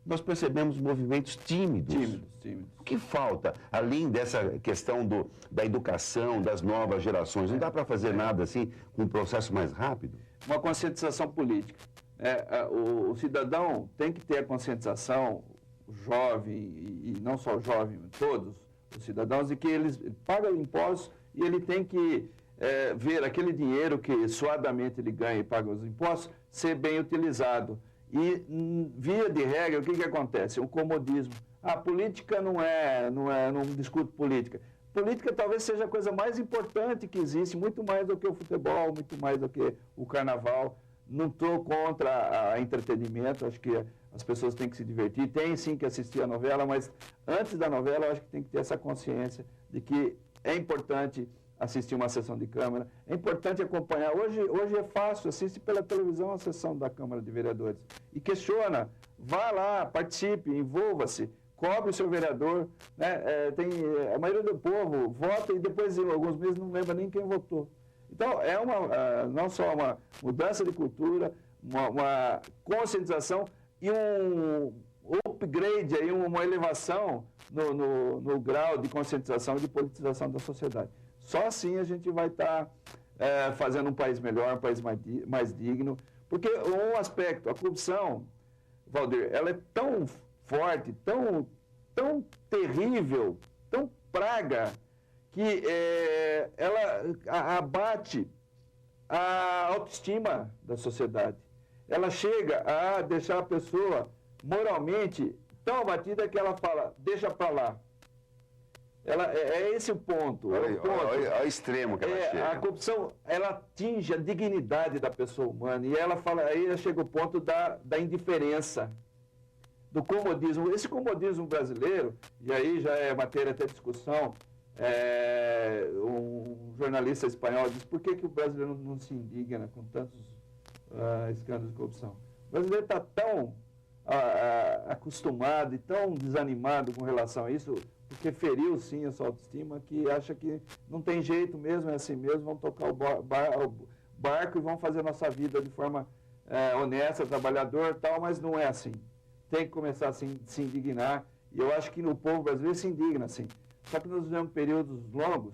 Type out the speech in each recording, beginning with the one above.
nós percebemos movimentos tímidos. Tímidos. O que falta, além dessa questão da educação, das novas gerações? Não dá para fazer nada assim, com um processo mais rápido? Uma conscientização política. O cidadão tem que ter a conscientização, o jovem, e não só o jovem, todos os cidadãos, de que eles pagam impostos e ele tem que ver aquele dinheiro que suadamente ele ganha e paga os impostos ser bem utilizado. E, via de regra, o que acontece? O comodismo. A política não discute política. Política talvez seja a coisa mais importante que existe, muito mais do que o futebol, muito mais do que o carnaval. Não estou contra entretenimento, acho que as pessoas têm que se divertir, tem sim que assistir a novela, mas antes da novela eu acho que tem que ter essa consciência de que é importante assistir uma sessão de Câmara, é importante acompanhar. Hoje é fácil, assiste pela televisão a sessão da Câmara de Vereadores e questiona, vá lá, participe, envolva-se, cobre o seu vereador, né? A maioria do povo vota e depois de alguns meses não lembra nem quem votou. Então, não só uma mudança de cultura, uma conscientização e um upgrade, aí, uma elevação no grau de conscientização e de politização da sociedade. Só assim a gente vai estar fazendo um país melhor, um país mais digno, porque um aspecto, a corrupção, Valdir, ela é tão forte, tão terrível, tão praga, que ela abate a autoestima da sociedade. Ela chega a deixar a pessoa moralmente tão abatida que ela fala, deixa para lá. É esse o ponto. Olha o extremo que ela chega. A corrupção, ela atinge a dignidade da pessoa humana e ela fala, aí chega o ponto da indiferença, do comodismo. Esse comodismo brasileiro, e aí já é matéria até de discussão, um jornalista espanhol diz, por que o brasileiro não se indigna com tantos escândalos de corrupção? O brasileiro está tão acostumado e tão desanimado com relação a isso, porque feriu sim a sua autoestima, que acha que não tem jeito mesmo, é assim mesmo, vamos tocar o barco e vamos fazer a nossa vida de forma honesta, trabalhadora e tal, mas não é assim. Tem que começar a se indignar, e eu acho que no povo brasileiro se indigna, sim. Só que nós vivemos períodos longos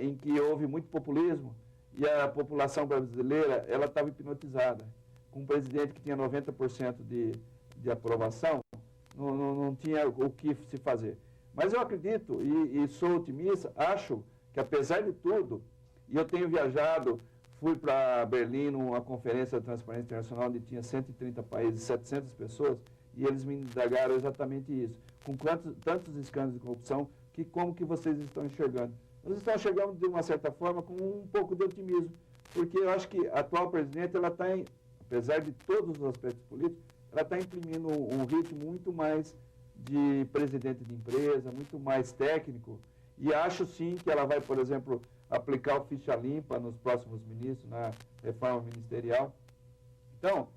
em que houve muito populismo e a população brasileira ela estava hipnotizada. Com um presidente que tinha 90% de aprovação, não tinha o que se fazer. Mas eu acredito e sou otimista, acho que apesar de tudo, e eu tenho viajado, fui para Berlim numa conferência da Transparência Internacional onde tinha 130 países, 700 pessoas, e eles me indagaram exatamente isso. Com tantos escândalos de corrupção, como que vocês estão enxergando? Nós estamos enxergando, de uma certa forma, com um pouco de otimismo, porque eu acho que a atual presidente, ela está, apesar de todos os aspectos políticos, ela está imprimindo um ritmo muito mais de presidente de empresa, muito mais técnico, e acho sim que ela vai, por exemplo, aplicar o ficha limpa nos próximos ministros, na reforma ministerial. Então,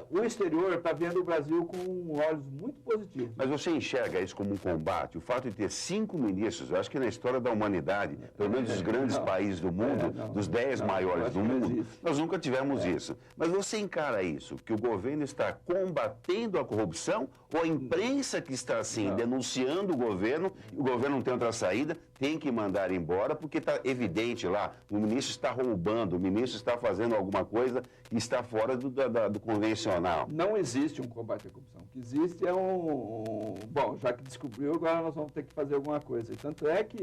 o exterior está vendo o Brasil com olhos muito positivos. Mas você enxerga isso como um combate? O fato de ter 5 ministros, eu acho que na história da humanidade, pelo menos dos grandes países do mundo, dos 10 maiores do mundo, nós nunca tivemos isso. Mas você encara isso, que o governo está combatendo a corrupção, ou a imprensa que está, assim, denunciando o governo não tem outra saída, tem que mandar embora, porque está evidente lá, o ministro está roubando, o ministro está fazendo alguma coisa que está fora do convencional. Não existe um combate à corrupção. O que existe é bom, já que descobriu, agora nós vamos ter que fazer alguma coisa. E tanto é que,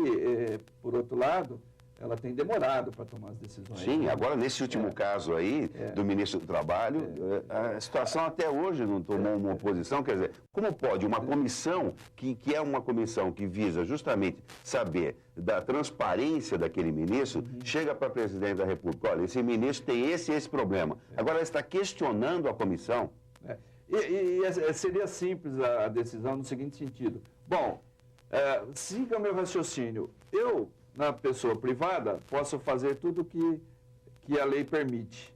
por outro lado, ela tem demorado para tomar as decisões. Sim, agora nesse último caso aí, do ministro do Trabalho, a situação até hoje não tomou uma oposição. Quer dizer, como pode uma comissão, que é uma comissão que visa justamente saber da transparência daquele ministro, chega para o presidente da República, olha, esse ministro tem esse problema. Agora ela está questionando a comissão. Seria simples a decisão no seguinte sentido. Bom, siga meu raciocínio. Eu, na pessoa privada, posso fazer tudo que a lei permite,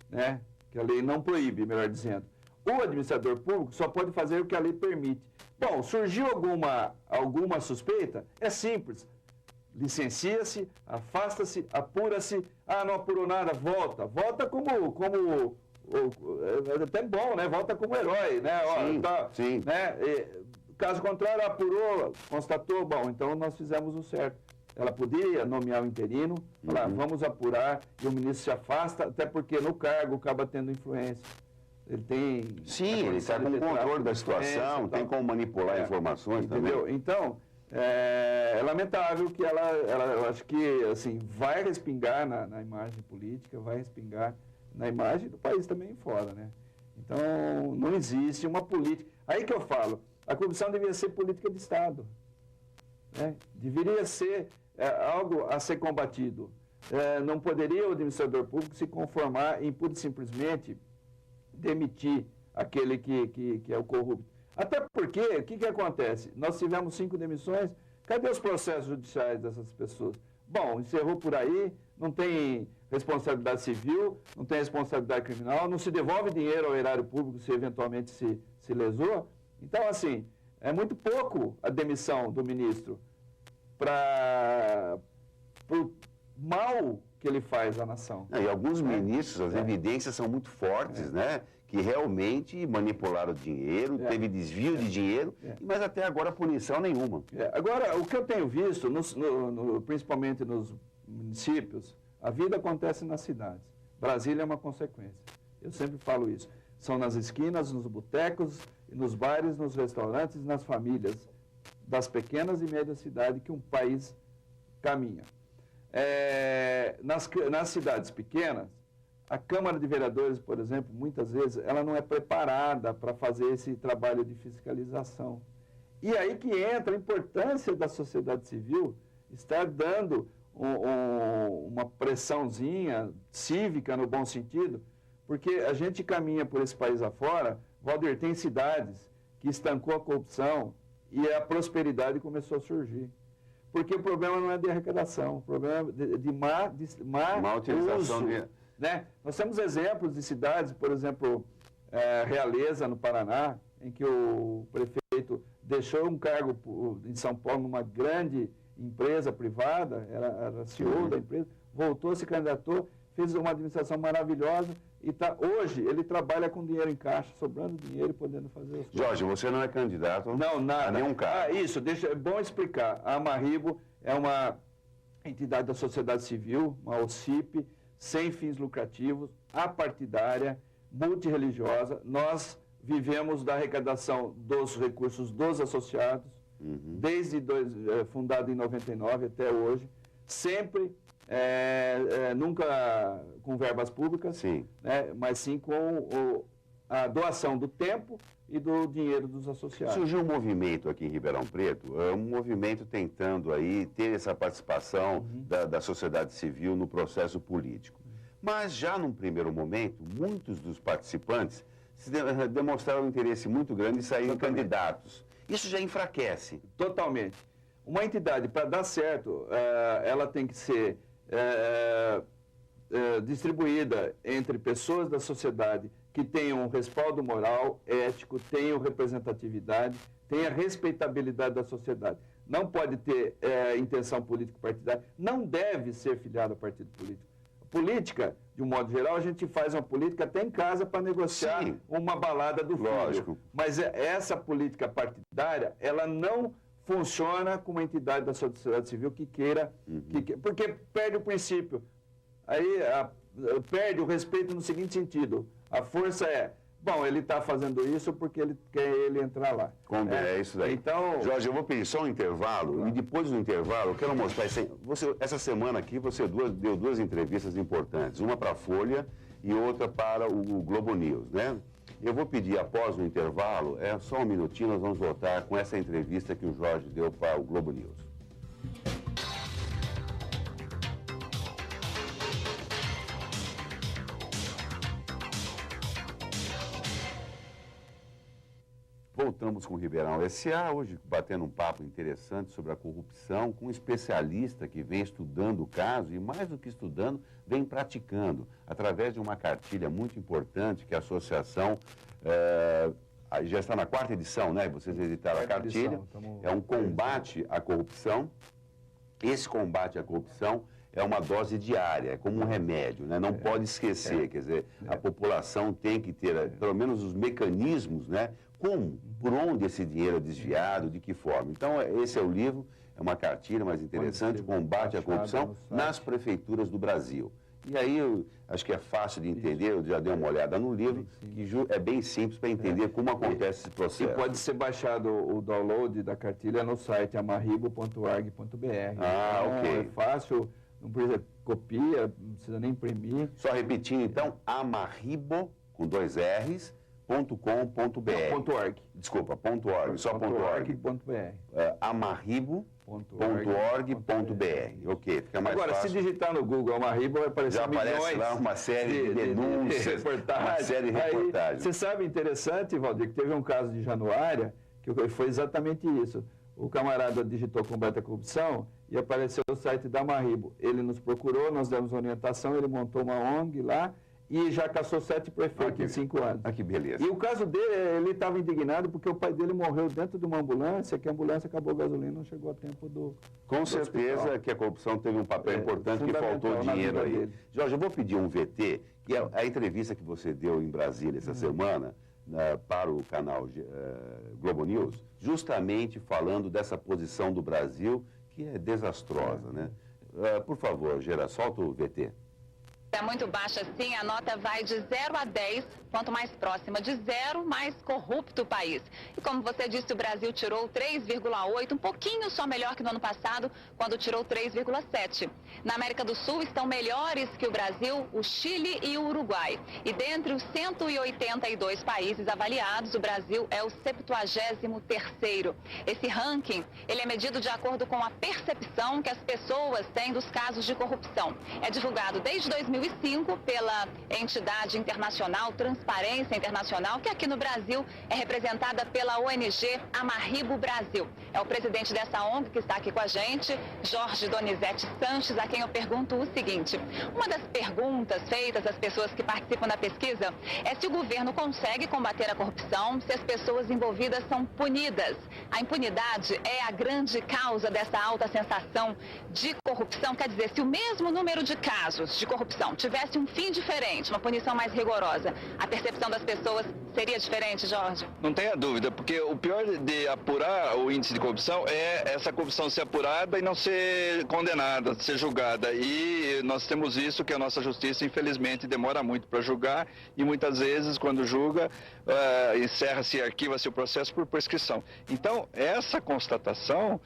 né? Que a lei não proíbe, melhor dizendo. O administrador público só pode fazer o que a lei permite. Bom, surgiu alguma suspeita? É simples. Licencia-se, afasta-se, apura-se. Ah, não apurou nada, volta. Volta como é até bom, né? Volta como herói, né? Sim, sim. Né? Caso contrário, apurou, constatou, bom, então nós fizemos o certo. Ela podia nomear o interino, falar, vamos apurar, e o ministro se afasta, até porque no cargo acaba tendo influência. Ele tem... Sim, ele está com controle da situação, tem como manipular informações, entendeu? Também. Então, é lamentável que eu acho que, assim, vai respingar na imagem política, vai respingar na imagem do país também fora, né? Então, não existe uma política... Aí que eu falo, a corrupção devia ser política de Estado, né? Deveria ser algo a ser combatido. Não poderia o administrador público se conformar em, pura e simplesmente, demitir aquele que é o corrupto. Até porque, o que acontece? Nós tivemos 5 demissões, cadê os processos judiciais dessas pessoas? Bom, encerrou por aí, não tem responsabilidade civil, não tem responsabilidade criminal, não se devolve dinheiro ao erário público se eventualmente se lesou. Então, assim, é muito pouco a demissão do ministro para o mal que ele faz à nação. E alguns ministros, as evidências são muito fortes, né? Que realmente manipularam dinheiro, teve desvio de dinheiro, mas até agora punição nenhuma. Agora, o que eu tenho visto, principalmente nos municípios, a vida acontece nas cidades. Brasília é uma consequência. Eu sempre falo isso. São nas esquinas, nos botecos, nos bares, nos restaurantes, nas famílias das pequenas e médias cidades que um país caminha. Nas cidades pequenas, a Câmara de Vereadores, por exemplo, muitas vezes, ela não é preparada para fazer esse trabalho de fiscalização. E aí que entra a importância da sociedade civil estar dando uma pressãozinha cívica, no bom sentido, porque a gente caminha por esse país afora, Walder, tem cidades que estancou a corrupção e a prosperidade começou a surgir. Porque o problema não é de arrecadação, o problema é de má utilização uso, né? Nós temos exemplos de cidades, por exemplo, Realeza, no Paraná, em que o prefeito deixou um cargo em São Paulo numa grande empresa privada, era CEO da empresa, voltou, se candidatou, fez uma administração maravilhosa e hoje ele trabalha com dinheiro em caixa, sobrando dinheiro e podendo fazer as coisas. Jorge, você não é candidato a nenhum cargo. Isso, é bom explicar. A Amarribo é uma entidade da sociedade civil, uma OCIP, sem fins lucrativos, apartidária, multirreligiosa. Nós vivemos da arrecadação dos recursos dos associados, desde fundado em 99 até hoje, sempre, nunca com verbas públicas, né, mas sim com a doação do tempo e do dinheiro dos associados. Surgiu um movimento aqui em Ribeirão Preto, um movimento tentando aí ter essa participação da sociedade civil no processo político. Mas já num primeiro momento, muitos dos participantes demonstraram um interesse muito grande em saírem candidatos. Isso já enfraquece. Totalmente. Uma entidade, para dar certo, ela tem que ser distribuída entre pessoas da sociedade que tenham respaldo moral, ético, tenham representatividade, tenham respeitabilidade da sociedade. Não pode ter intenção político-partidária, não deve ser filiado a partido político. Política, de um modo geral, a gente faz uma política até em casa para negociar uma balada do filho. Lógico. Mas essa política partidária, ela não funciona com uma entidade da sociedade civil que queira, porque perde o princípio. Aí perde o respeito no seguinte sentido: a força bom, ele está fazendo isso porque ele quer entrar lá. É isso daí. Então, Jorge, eu vou pedir só um intervalo, e depois do intervalo eu quero mostrar, essa semana aqui você deu 2 entrevistas importantes, uma para a Folha e outra para o Globo News, né? Eu vou pedir, após o intervalo, só um minutinho, nós vamos voltar com essa entrevista que o Jorge deu para o Globo News. Voltamos com o Ribeirão S.A., hoje batendo um papo interessante sobre a corrupção, com um especialista que vem estudando o caso e, mais do que estudando, vem praticando, através de uma cartilha muito importante que a associação já está na 4ª edição, né? Vocês editaram a cartilha, é um combate à corrupção. Esse combate à corrupção é uma dose diária, é como um remédio, né? Não pode esquecer, quer dizer, a população tem que ter, pelo menos, os mecanismos, né? Como, por onde esse dinheiro é desviado, de que forma. Então, esse é o livro, é uma cartilha mais interessante, Combate à Corrupção nas Prefeituras do Brasil. E aí, eu acho que é fácil de entender, eu já dei uma olhada no livro, que é bem simples para entender como acontece esse processo. E pode ser baixado o download da cartilha no site amarribo.org.br. Ah, então, ok. É fácil, não precisa copia, não precisa nem imprimir. Só repetindo, então, amarribo, com 2 R's, .com.br. .org. Desculpa, .org, só .org. Amarribo.org.br. Ok, fica mais Agora, fácil. se digitar no Google Amarribo, vai aparecer Já aparece lá uma série de denúncias, uma série de reportagens. Você sabe, interessante, Valdir, que teve um caso de Januária, que foi exatamente isso. O camarada digitou combate à corrupção e apareceu o site da Amarribo. Ele nos procurou, nós demos orientação, ele montou uma ONG lá, e já caçou 7 prefeitos em 5 anos. Ah, que beleza. E o caso dele, ele estava indignado porque o pai dele morreu dentro de uma ambulância, que a ambulância acabou a gasolina, não chegou a tempo do Com certeza hospital. que a corrupção teve um papel importante, que faltou dinheiro aí. Jorge, eu vou pedir um VT, que é a entrevista que você deu em Brasília essa semana, para o canal Globo News, justamente falando dessa posição do Brasil, que é desastrosa, né? Por favor, Gera, solta o VT. É muito baixa, sim, a nota vai de 0 a 10, quanto mais próxima de 0, mais corrupto o país. E como você disse, o Brasil tirou 3,8, um pouquinho só melhor que no ano passado, quando tirou 3,7. Na américa do Sul estão melhores que o Brasil, o Chile e o Uruguai. E dentre os 182 países avaliados, o Brasil é o 73º. Esse ranking, ele é medido de acordo com a percepção que as pessoas têm dos casos de corrupção. É divulgado desde 2005 pela entidade internacional Transparência Internacional, que aqui no Brasil é representada pela ONG Amarribo Brasil. É o presidente dessa ONG que está aqui com a gente, Jorge Donizete Sanches, a quem eu pergunto o seguinte: uma das perguntas feitas às pessoas que participam da pesquisa é se o governo consegue combater a corrupção, se as pessoas envolvidas são punidas. A impunidade é a grande causa dessa alta sensação de corrupção, quer dizer, se o mesmo número de casos de corrupção tivesse um fim diferente, uma punição mais rigorosa, a percepção das pessoas seria diferente, Jorge? Não tenha dúvida, porque o pior de apurar o índice de corrupção é essa corrupção ser apurada e não ser condenada, ser julgada. E nós temos isso, que a nossa justiça, infelizmente, demora muito para julgar e muitas vezes, quando julga, encerra-se e arquiva-se o processo por prescrição. Então, essa constatação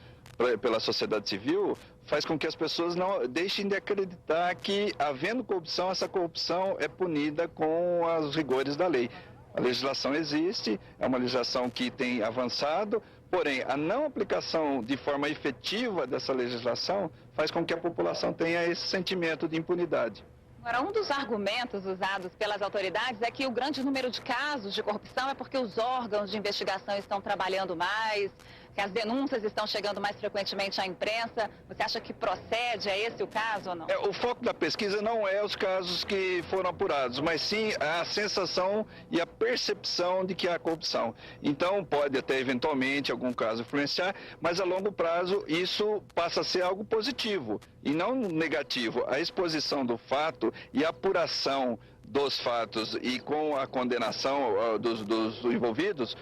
pela sociedade civil faz com que as pessoas não deixem de acreditar que, havendo corrupção, essa corrupção é punida com os rigores da lei. A legislação existe, é uma legislação que tem avançado, porém, a não aplicação de forma efetiva dessa legislação faz com que a população tenha esse sentimento de impunidade. Agora, um dos argumentos usados pelas autoridades é que o grande número de casos de corrupção é porque os órgãos de investigação estão trabalhando mais, que as denúncias estão chegando mais frequentemente à imprensa. Você acha que procede? É esse o caso ou não? O foco da pesquisa não é os casos que foram apurados, mas sim a sensação e a percepção de que há corrupção. Então, pode até eventualmente algum caso influenciar, mas a longo prazo isso passa a ser algo positivo e não negativo. A exposição do fato e a apuração dos fatos e com a condenação dos envolvidos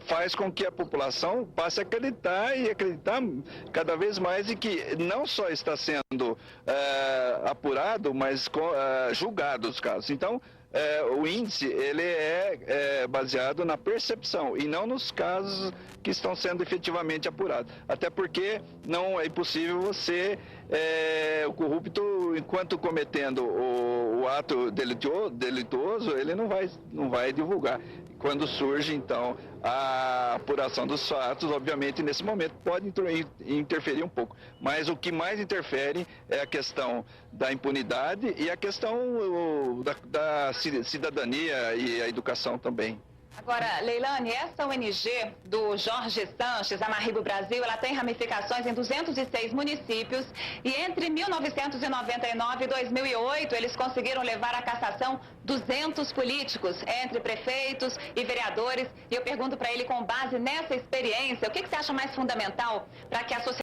faz com que a população passe a acreditar e acreditar cada vez mais em que não só está sendo apurado, mas julgado os casos. Então, o índice ele é baseado na percepção e não nos casos que estão sendo efetivamente apurados. Até porque não é impossível você, o corrupto, enquanto cometendo o ato delituoso, ele não vai divulgar. Quando surge, então, a apuração dos fatos, obviamente, nesse momento, pode interferir um pouco. Mas o que mais interfere é a questão da impunidade e a questão da cidadania e a educação também. Agora, Leilane, essa ONG do Jorge Sanches, Amarribo Brasil, ela tem ramificações em 206 municípios e entre 1999 e 2008 eles conseguiram levar à cassação 200 políticos, entre prefeitos e vereadores. E eu pergunto para ele, com base nessa experiência, o que você acha mais fundamental para que a sociedade